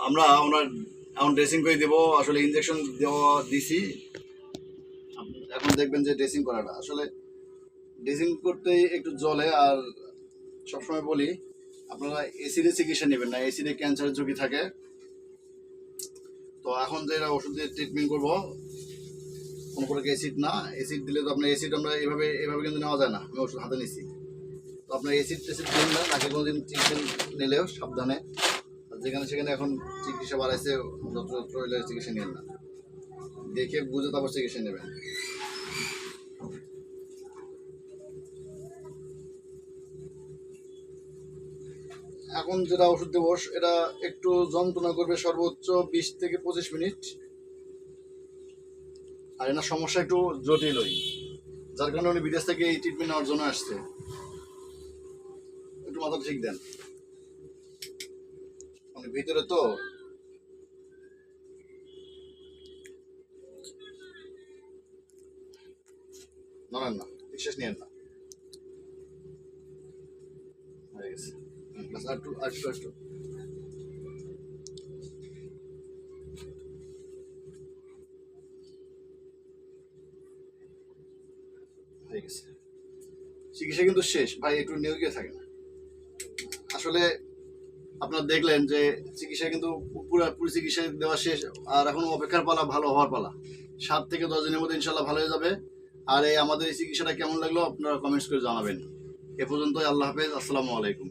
আমরা আমরা এখন ড্রেসিং করে দেবো। আসলে ইনজেকশন দেওয়া দিছি, এখন দেখবেন যে ড্রেসিং করাটা আসলে ড্রেসিং করতে একটু জলে। আর সবসময় বলি আপনারা এসিডে চিকিৎসা নেবেন না, এসিডে ক্যান্সারের ঝুঁকি থাকে। তো এখন যে ওষুধ দিয়ে ট্রিটমেন্ট করবো, কোনো প্রকার অ্যাসিড না। অ্যাসিড দিলে তো আপনার অ্যাসিড আমরা এভাবে এভাবে কিন্তু নেওয়া যায় না। আমি ওষুধ হাতে নিছি, তো আপনার অ্যাসিড টেসিড দিন না, নাকি কোনোদিন চিকিৎসা নিলেও সাবধানে। যেখানে সেখানে এখন চিকিৎসা বাড়াইছে, যত্র হইলে চিকিৎসা নেন না, দেখে বুঝে তারপর চিকিৎসা নেবেন। এখন যেটা ওষুধ দেবো এটা একটু যন্ত্রণা করবে, সর্বোচ্চ 20 থেকে 25 মিনিট। আর এনার সমস্যা একটু জটিলই, যার কারণে উনি বিদেশ থেকে এই ট্রিটমেন্ট নেওয়ার জন্য আসছে। একটু মাথা ঠিক দেন, মানে ভিতরে তো নামেন না, নিঃশ্বাস নিয়েন না। হয়ে গেছে, একটু একটু একটু হয়ে গেছে। চিকিৎসা কিন্তু শেষ ভাই, একটু নিয়োগে থাকে না। আসলে আপনারা দেখলেন যে চিকিৎসা কিন্তু পুরোপুরি চিকিৎসা দেওয়া শেষ, আর এখন অপেক্ষার পালা, ভালো হওয়ার পালা। 7 থেকে 10 দিনের মধ্যে ইনশাল্লাহ ভালো হয়ে যাবে। আর এই আমাদের এই চিকিৎসাটা কেমন লাগলো আপনারা কমেন্টস করে জানাবেন। এ পর্যন্তই, আল্লাহ হাফেজ, আসসালামু আলাইকুম।